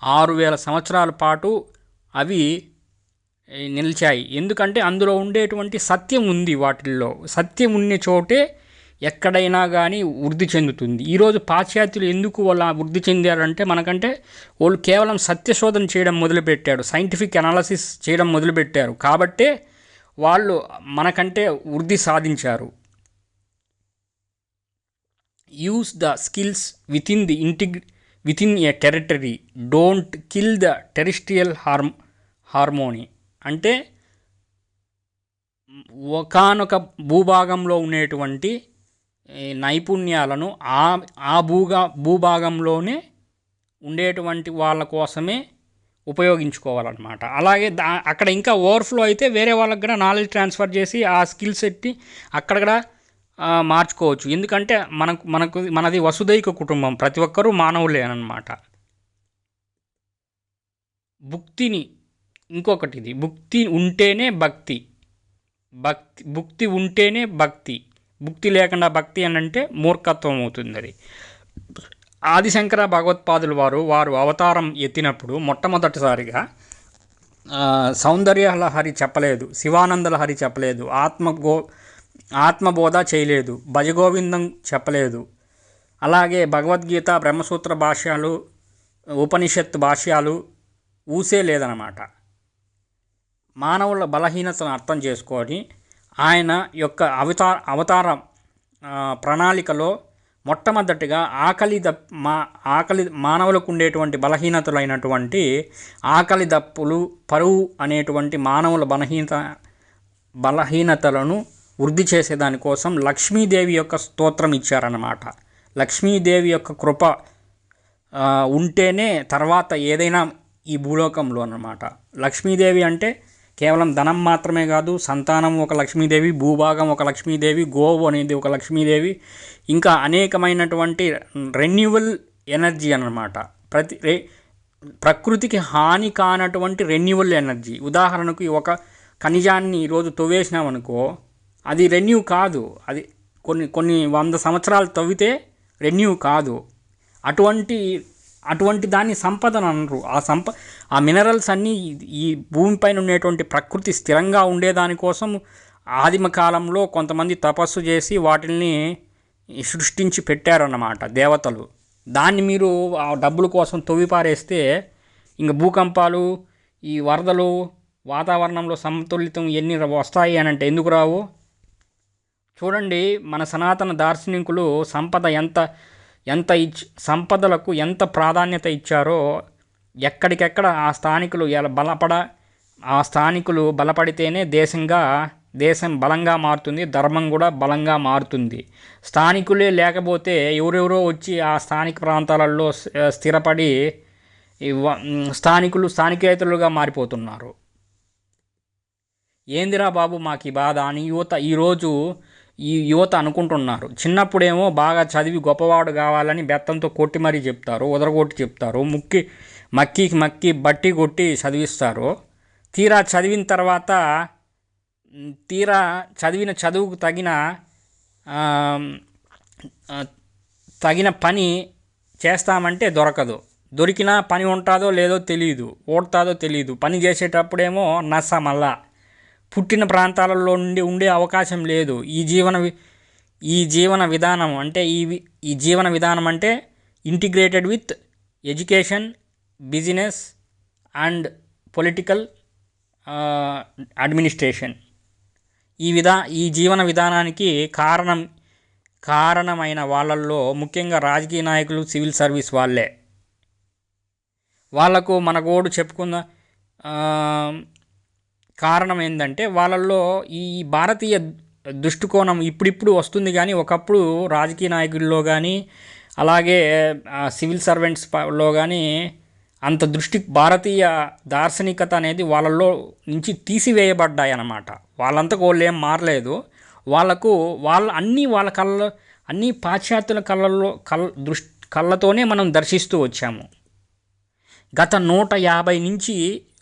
6000 సంవత్సరాల పాటు అవి నిలిచాయి. ఎందుకంటే అందులో ఉండేటువంటి సత్యం ఉంది. వాటిల్లో సత్యం ఉన్న చోటే ఎక్కడైనా కానీ వృద్ధి చెందుతుంది. ఈరోజు పాశ్చాత్యులు ఎందుకు వాళ్ళ వృద్ధి చెందారంటే మనకంటే వాళ్ళు కేవలం సత్యశోధన చేయడం మొదలుపెట్టారు, సైంటిఫిక్ అనాలసిస్ చేయడం మొదలుపెట్టారు. కాబట్టే వాళ్ళు మనకంటే వృద్ధి సాధించారు. Use the skills within a territory, don't kill the terrestrial harmony. అంటే ఒకానొక భూభాగంలో ఉండేటువంటి నైపుణ్యాలను భూభాగంలోనే ఉండేటువంటి వాళ్ళ కోసమే ఉపయోగించుకోవాలన్నమాట. అలాగే అక్కడ ఇంకా ఓవర్ఫ్లో అయితే వేరే వాళ్ళకి కూడా నాలెడ్జ్ ట్రాన్స్ఫర్ చేసి ఆ స్కిల్ సెట్ని అక్కడ మార్చుకోవచ్చు. ఎందుకంటే మనది వసుదైక కుటుంబం, ప్రతి ఒక్కరూ మానవులే అన్నమాట. ఇంకొకటిది భుక్తి ఉంటేనే భక్తి, భుక్తి ఉంటేనే భక్తి. భుక్తి లేకుండా భక్తి అని అంటే మూర్ఖత్వం అవుతుంది. అది ఆదిశంకర భగవత్పాదులు వారు అవతారం ఎత్తినప్పుడు మొట్టమొదటిసారిగా సౌందర్యలహరి చెప్పలేదు, శివానందలహరి చెప్పలేదు, ఆత్మబోధ చేయలేదు, భజగోవిందం చెప్పలేదు. అలాగే భగవద్గీత, బ్రహ్మసూత్ర భాష్యాలు, ఉపనిషత్తు భాష్యాలు ఊసే లేదన్నమాట. మానవుల బలహీనతను అర్థం చేసుకొని ఆయన యొక్క అవతార ప్రణాళికలో మొట్టమొదటిగా మానవులకు ఉండేటువంటి బలహీనతలైనటువంటి ఆకలి దప్పులు, పరువు అనేటువంటి మానవుల బలహీనతలను వృద్ధి చేసేదానికోసం లక్ష్మీదేవి యొక్క స్తోత్రం ఇచ్చారన్నమాట. లక్ష్మీదేవి యొక్క కృప ఉంటేనే తర్వాత ఏదైనా ఈ భూలోకంలో అన్నమాట. లక్ష్మీదేవి అంటే కేవలం ధనం మాత్రమే కాదు, సంతానం ఒక లక్ష్మీదేవి, భూభాగం ఒక లక్ష్మీదేవి, గోవు అనేది ఒక లక్ష్మీదేవి, ఇంకా అనేకమైనటువంటి రెన్యూవల్ ఎనర్జీ అన్నమాట. ప్రకృతికి హాని కానటువంటి రెన్యూవల్ ఎనర్జీ. ఉదాహరణకు ఒక ఖనిజాన్ని ఈరోజు తవ్వేసినామనుకో, అది రెన్యూ కాదు, అది కొన్ని 100 సంవత్సరాలు తవ్వితే రెన్యూ కాదు. అటువంటి దాన్ని సంపదను అనరు. ఆ మినరల్స్ అన్నీ ఈ భూమిపైన ఉండేటువంటి ప్రకృతి స్థిరంగా ఉండేదానికోసం ఆదిమ కాలంలో కొంతమంది తపస్సు చేసి వాటిని సృష్టించి పెట్టారన్నమాట దేవతలు. దాన్ని మీరు ఆ డబ్బుల కోసం తవ్విపారేస్తే ఇంక భూకంపాలు, ఈ వరదలు, వాతావరణంలో సమతుల్యతం ఎన్ని వస్తాయి అని అంటే ఎందుకు రావు? చూడండి, మన సనాతన దార్శనికులు సంపదలకు ఎంత ప్రాధాన్యత ఇచ్చారో, ఎక్కడికెక్కడ ఆ స్థానికులు బలపడితేనే దేశం బలంగా మారుతుంది, ధర్మం కూడా బలంగా మారుతుంది. స్థానికులే లేకపోతే ఎవరెవరో వచ్చి ఆ స్థానిక ప్రాంతాలలో స్థిరపడి స్థానికేతరులుగా మారిపోతున్నారు. ఏందిరా బాబు మాకు ఈ బాధ అని ఈ యువత అనుకుంటున్నారు. చిన్నప్పుడేమో బాగా చదివి గొప్పవాడు కావాలని బెత్తంతో కొట్టి మరీ చెప్తారు, ఉదరగొట్టి చెప్తారు, మక్కి బట్టి కొట్టి చదివిస్తారు. తీరా చదివిన చదువుకు తగిన పని చేస్తామంటే దొరకదు. దొరికినా పని ఉంటుందో లేదో తెలియదు, ఓడతాదో తెలియదు. పని చేసేటప్పుడేమో మళ్ళా పుట్టిన ప్రాంతాలలో నుండి ఉండే అవకాశం లేదు. ఈ జీవన విధానం అంటే integrated with education, business and political administration. ఈ జీవన విధానానికి కారణమైన వాళ్ళల్లో ముఖ్యంగా రాజకీయ నాయకులు, సివిల్ సర్వీస్ వాళ్ళే. వాళ్లకు మనకోడు చెప్పుకున్న కారణం ఏంటంటే వాళ్ళల్లో ఈ భారతీయ దృష్టికోణం ఇప్పుడిప్పుడు వస్తుంది. కానీ ఒకప్పుడు రాజకీయ నాయకుల్లో కానీ అలాగే సివిల్ సర్వెంట్స్లో కానీ అంత భారతీయ దార్శనికత అనేది వాళ్ళలో నుంచి తీసివేయబడ్డాయి అన్నమాట. వాళ్ళంతకు వాళ్ళు ఏం మారలేదు. వాళ్ళకు వాళ్ళ అన్నీ పాశ్చాత్యుల కళ్ళతోనే మనం దర్శిస్తూ వచ్చాము. గత 150 నుంచి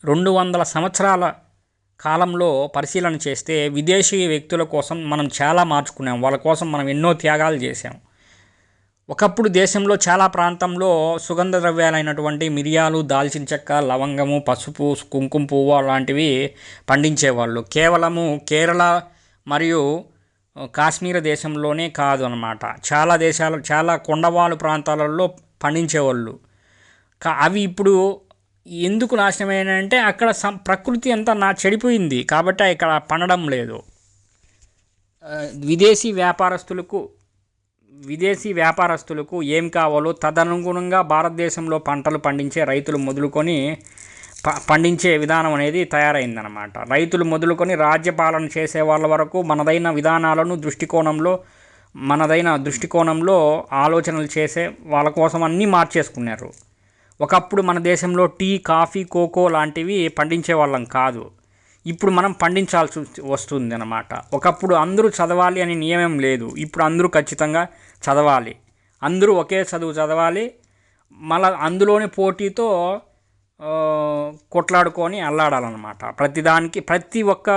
200 సంవత్సరాల కాలంలో పరిశీలన చేస్తే విదేశీ వ్యక్తుల కోసం మనం చాలా మార్చుకున్నాం. వాళ్ళ కోసం మనం ఎన్నో త్యాగాలు చేసాం. ఒకప్పుడు దేశంలో చాలా ప్రాంతంలో సుగంధ ద్రవ్యాలైనటువంటి మిరియాలు, దాల్చిన చెక్క, లవంగము, పసుపు, కుంకుమ పువ్వు లాంటివి పండించేవాళ్ళు. కేవలము కేరళ మరియు కాశ్మీర దేశంలోనే కాదు అన్నమాట. చాలా కొండవాళ్ళు ప్రాంతాలలో పండించేవాళ్ళు. అవి ఇప్పుడు ఎందుకు నాశనమైనాయంటే అక్కడ ప్రకృతి అంతా చెడిపోయింది కాబట్టి ఇక్కడ పండడం లేదు. విదేశీ వ్యాపారస్తులకు ఏం కావాలో తదనుగుణంగా భారతదేశంలో పంటలు పండించే రైతులు మొదలుకొని పండించే విధానం అనేది తయారైందనమాట. రైతులు మొదలుకొని రాజ్యపాలన చేసే వాళ్ళ వరకు మనదైన విధానాలను మనదైన దృష్టికోణంలో ఆలోచనలు చేసే వాళ్ళ కోసం అన్నీ మార్చేసుకున్నారు. ఒకప్పుడు మన దేశంలో టీ, కాఫీ, కోకో లాంటివి పండించే వాళ్ళం కాదు. ఇప్పుడు మనం పండించాల్సి వస్తుంది అన్నమాట. ఒకప్పుడు అందరూ చదవాలి అని నియమం లేదు. ఇప్పుడు అందరూ ఖచ్చితంగా చదవాలి. అందరూ ఒకే చదువు చదవాలి. మళ్ళీ అందులోని పోటీతో కొట్లాడుకొని అల్లాడాలన్నమాట. ప్రతి ఒక్క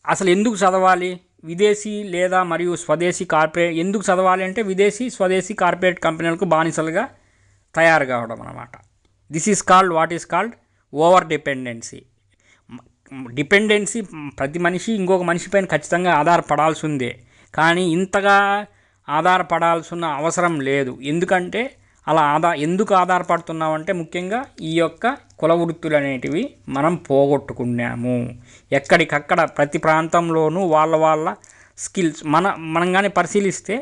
అసలు ఎందుకు చదవాలి? విదేశీ లేదా మరియు స్వదేశీ కార్పొరేట్ ఎందుకు చదవాలి అంటే విదేశీ స్వదేశీ కార్పొరేట్ కంపెనీలకు బానిసలుగా తయారు కావడం అన్నమాట. What is called over dependency. ప్రతి మనిషి ఇంకొక మనిషి పైన ఖచ్చితంగా ఆధారపడాల్సిందే. కానీ ఇంతగా ఆధారపడాల్సిన అవసరం లేదు. ఎందుకంటే ఎందుకు ఆధారపడుతున్నామంటే ముఖ్యంగా ఈ యొక్క కుల వృత్తులు అనేటివి మనం పోగొట్టుకున్నాము. ఎక్కడికక్కడ ప్రతి ప్రాంతంలోనూ వాళ్ళ స్కిల్స్ మనం కానీ పరిశీలిస్తే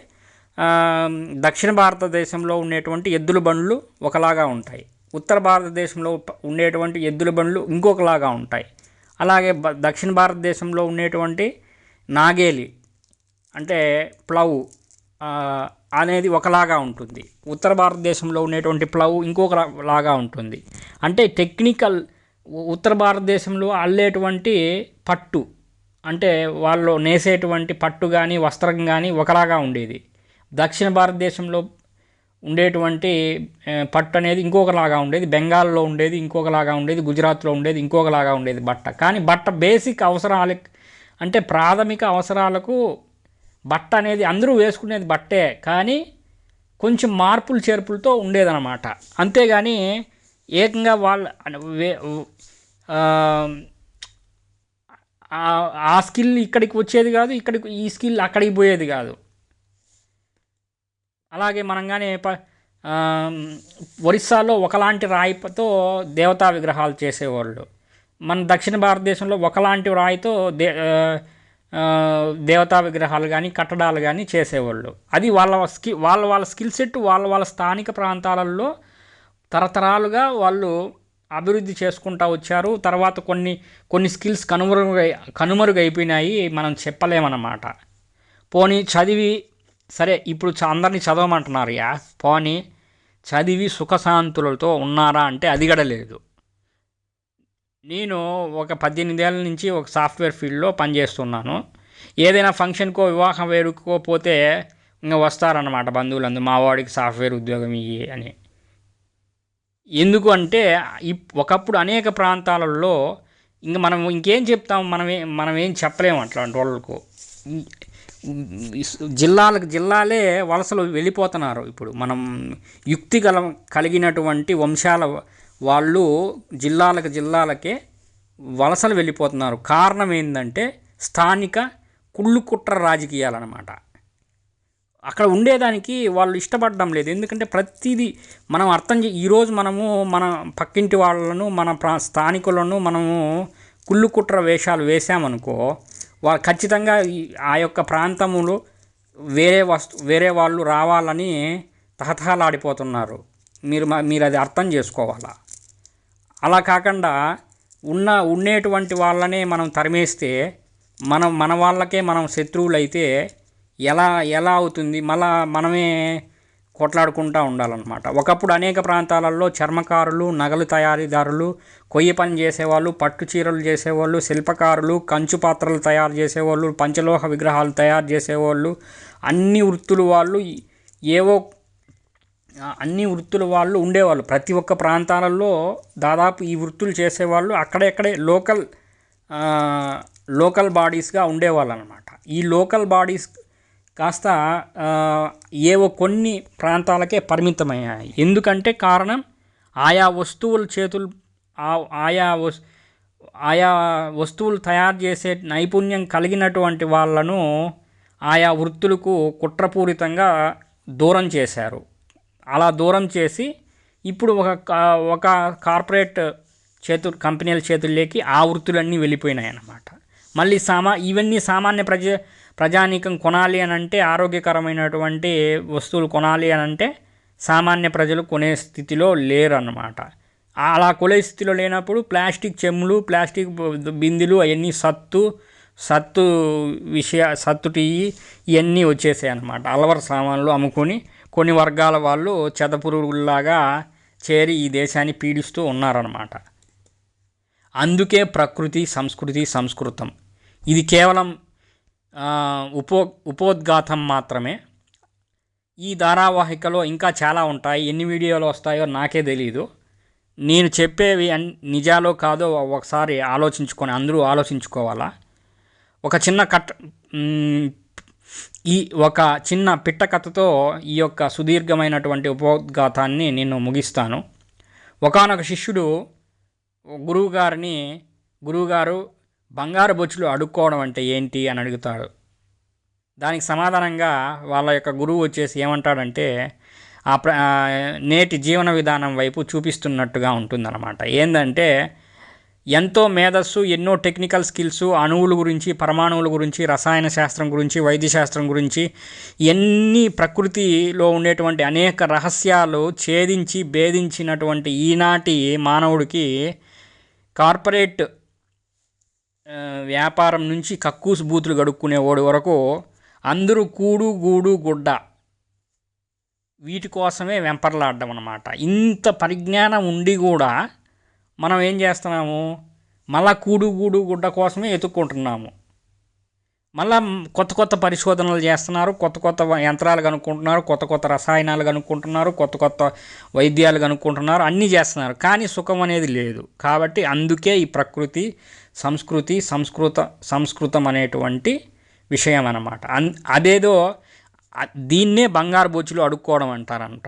దక్షిణ భారతదేశంలో ఉండేటువంటి ఎద్దుల బండ్లు ఒకలాగా ఉంటాయి. ఉత్తర భారతదేశంలో ఉండేటువంటి ఎద్దుల బండ్లు ఇంకొకలాగా ఉంటాయి. అలాగే దక్షిణ భారతదేశంలో ఉండేటువంటి నాగేలి అంటే ప్లవ్ అనేది ఒకలాగా ఉంటుంది. ఉత్తర భారతదేశంలో ఉండేటువంటి ప్లవ్ ఇంకొకలాగా ఉంటుంది. అంటే ఉత్తర భారతదేశంలో అల్లేటువంటి పట్టు అంటే వాళ్ళు నేసేటువంటి పట్టు కానీ వస్త్రం కానీ ఒకలాగా ఉండేది. దక్షిణ భారతదేశంలో ఉండేటువంటి పట్టు అనేది ఇంకొకలాగా ఉండేది. బెంగాల్లో ఉండేది ఇంకొకలాగా ఉండేది. గుజరాత్లో ఉండేది ఇంకొకలాగా ఉండేది బట్ట. కానీ బట్ట బేసిక్ అవసరాలు అంటే ప్రాథమిక అవసరాలకు బట్ట అనేది అందరూ వేసుకునేది బట్టే, కానీ కొంచెం మార్పులు చేర్పులతో ఉండేదన్నమాట. అంతేగాని ఏకంగా ఆ స్కిల్ ఇక్కడికి వచ్చేది కాదు, ఈ స్కిల్ అక్కడికి పోయేది కాదు. అలాగే మనం కానీ ఒరిస్సాలో ఒకలాంటి రాయితో దేవతా విగ్రహాలు చేసేవాళ్ళు. మన దక్షిణ భారతదేశంలో ఒకలాంటి రాయితో దేవతా విగ్రహాలు కానీ కట్టడాలు కానీ చేసేవాళ్ళు. అది వాళ్ళ స్కిల్ సెట్ వాళ్ళ స్థానిక ప్రాంతాలలో తరతరాలుగా వాళ్ళు అభివృద్ధి చేసుకుంటూ వచ్చారు. తర్వాత కొన్ని స్కిల్స్ కనుమరుగైపోయినాయి, మనం చెప్పలేమన్నమాట. పోనీ చదివి సరే ఇప్పుడు అందరినీ చదవమంటున్నారు. పోనీ చదివి సుఖశాంతులతో ఉన్నారా అంటే అది కూడా లేదు. నేను ఒక 18 ఏళ్ళ నుంచి ఒక సాఫ్ట్వేర్ ఫీల్డ్లో పనిచేస్తున్నాను. ఏదైనా ఫంక్షన్కో వివాహం వేడుకో పోతే ఇంకా వస్తారన్నమాట బంధువులందరూ, మా వాడికి సాఫ్ట్వేర్ ఉద్యోగం ఇయ్యి అని. ఎందుకు అంటే ఒకప్పుడు అనేక ప్రాంతాలలో ఇంకా మనం ఇంకేం చెప్తాం, మనం ఏం చెప్పలేము అట్లాంటి వాళ్ళకు. జిల్లాలే వలసలు వెళ్ళిపోతున్నారు. ఇప్పుడు మనం యుక్తి కలిగినటువంటి వంశాల వాళ్ళు జిల్లాలకే వలసలు వెళ్ళిపోతున్నారు. కారణం ఏంటంటే స్థానిక కుట్ర రాజకీయాలన్నమాట. అక్కడ ఉండేదానికి వాళ్ళు ఇష్టపడడం లేదు. ఎందుకంటే ప్రతిదీ మనం ఈరోజు మన పక్కింటి వాళ్ళను మన స్థానికులను మనము కుట్ర వేషాలు వేసామనుకో, వాళ్ళు ఖచ్చితంగా ఆ యొక్క ప్రాంతములో వేరే వాళ్ళు రావాలని తహతహలాడిపోతున్నారు. మీరు అది అర్థం చేసుకోవాలా. అలా కాకుండా ఉండేటువంటి వాళ్ళనే మనం తరిమేస్తే మన వాళ్ళకే మనం శత్రువులైతే ఎలా అవుతుంది? మనమే కొట్లాడుకుంటూ ఉండాలన్నమాట. ఒకప్పుడు అనేక ప్రాంతాలలో చర్మకారులు, నగలు తయారీదారులు, కొయ్య పని చేసేవాళ్ళు, పట్టు చీరలు చేసేవాళ్ళు, శిల్పకారులు, కంచు పాత్రలు తయారు చేసేవాళ్ళు, పంచలోహ విగ్రహాలు తయారు చేసేవాళ్ళు, అన్ని వృత్తులు వాళ్ళు ఏవో అన్ని వృత్తుల వాళ్ళు ఉండేవాళ్ళు. ప్రతి ఒక్క ప్రాంతాలలో దాదాపు ఈ వృత్తులు చేసేవాళ్ళు అక్కడెక్కడే లోకల్ బాడీస్గా ఉండేవాళ్ళు అనమాట. ఈ లోకల్ బాడీస్ కాస్త ఏవో కొన్ని ప్రాంతాలకే పరిమితమయ్యాయి. ఎందుకంటే కారణం ఆయా వస్తువుల చేతులు ఆయా వస్తువులు తయారు చేసే నైపుణ్యం కలిగినటువంటి వాళ్ళను ఆయా వృత్తులకు కుట్రపూరితంగా దూరం చేశారు. అలా దూరం చేసి ఇప్పుడు ఒక కార్పొరేట్ కంపెనీల చేతుల్లోకి ఆ వృత్తులన్నీ వెళ్ళిపోయినాయి అన్నమాట. మళ్ళీ ఇవన్నీ సామాన్య ప్రజానీకం కొనాలి అని అంటే, ఆరోగ్యకరమైనటువంటి వస్తువులు కొనాలి అని అంటే సామాన్య ప్రజలు కొనే స్థితిలో లేరు అన్నమాట. అలా కొనే స్థితిలో లేనప్పుడు ప్లాస్టిక్ చెమ్ములు, ప్లాస్టిక్ బిందెలు, అవన్నీ సత్తు టీ ఇవన్నీ వచ్చేసాయి అన్నమాట. అలవర సామాన్లు అమ్ముకొని కొన్ని వర్గాల వాళ్ళు చెదపురుగుల్లాగా చేరి ఈ దేశాన్ని పీడిస్తూ ఉన్నారన్నమాట. అందుకే ప్రకృతి, సంస్కృతి, సంస్కృతం ఇది కేవలం ఉపోద్ఘాతం మాత్రమే. ఈ ధారావాహికలో ఇంకా చాలా ఉంటాయి. ఎన్ని వీడియోలు వస్తాయో నాకే తెలీదు. నేను చెప్పేవి నిజాలో కాదో ఒకసారి అందరూ ఆలోచించుకోవాలా. ఒక చిన్న పిట్ట కథతో ఈ యొక్క సుదీర్ఘమైనటువంటి ఉపోద్ఘాతాన్ని నేను ముగిస్తాను. ఒకానొక శిష్యుడు గురువుగారు బంగారు బొచ్చులు అడుక్కోవడం అంటే ఏంటి అని అడుగుతాడు. దానికి సమాధానంగా వాళ్ళ యొక్క గురువు వచ్చేసి ఏమంటాడంటే నేటి జీవన విధానం వైపు చూపిస్తున్నట్టుగా ఉంటుందన్నమాట. ఏంటంటే ఎంతో మేధస్సు, ఎన్నో టెక్నికల్ స్కిల్స్, అణువుల గురించి, పరమాణువుల గురించి, రసాయన శాస్త్రం గురించి, వైద్యశాస్త్రం గురించి, ఎన్ని ప్రకృతిలో ఉండేటువంటి అనేక రహస్యాలు భేదించినటువంటి ఈనాటి మానవుడికి కార్పొరేట్ వ్యాపారం నుంచి కక్కూసు బూతులు గడుక్కునేవాడు వరకు అందరూ కూడు గూడు గుడ్డ వీటి కోసమే వెంపర్లాడడం అన్నమాట. ఇంత పరిజ్ఞానం ఉండి కూడా మనం ఏం చేస్తున్నాము, మళ్ళా కూడు గూడు గుడ్డ కోసమే ఎత్తుక్కుంటున్నాము. మళ్ళా కొత్త పరిశోధనలు చేస్తున్నారు, కొత్త యంత్రాలు కనుక్కుంటున్నారు, కొత్త రసాయనాలు కనుక్కుంటున్నారు, కొత్త వైద్యాలు కనుక్కుంటున్నారు, అన్నీ చేస్తున్నారు. కానీ సుఖం అనేది లేదు. కాబట్టి అందుకే ఈ ప్రకృతి, సంస్కృతి, సంస్కృతం అనేటువంటి విషయం అన్నమాట. అదేదో దీన్నే బంగారు బొచ్చులు అడుక్కోవడం అంటారంట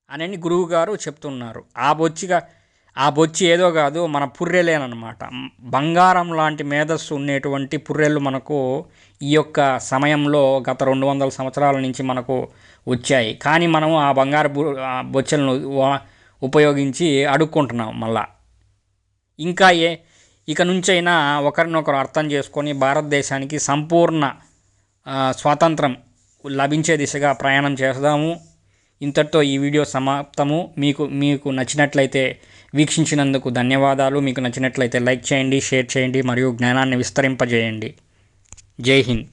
అని గురువు గారు చెప్తున్నారు. ఆ బొచ్చి ఏదో కాదు, మన పుర్రెలేనమాట. బంగారం లాంటి మేధస్సు ఉండేటువంటి పుర్రెలు మనకు ఈ యొక్క సమయంలో గత 200 సంవత్సరాల నుంచి మనకు వచ్చాయి. కానీ మనము ఆ బంగారు బొచ్చెలను ఉపయోగించి అడుక్కుంటున్నాం. మళ్ళా ఇంకా ఇక నుంచైనా ఒకరినొకరు అర్థం చేసుకొని భారతదేశానికి సంపూర్ణ స్వాతంత్రం లభించే దిశగా ప్రయాణం చేద్దాము. ఇంతటితో ఈ వీడియో సమాప్తము. మీకు నచ్చినట్లయితే వీక్షించినందుకు ధన్యవాదాలు. మీకు నచ్చినట్లయితే లైక్ చేయండి, షేర్ చేయండి మరియు జ్ఞానాన్ని విస్తరింపజేయండి. జై హింద్.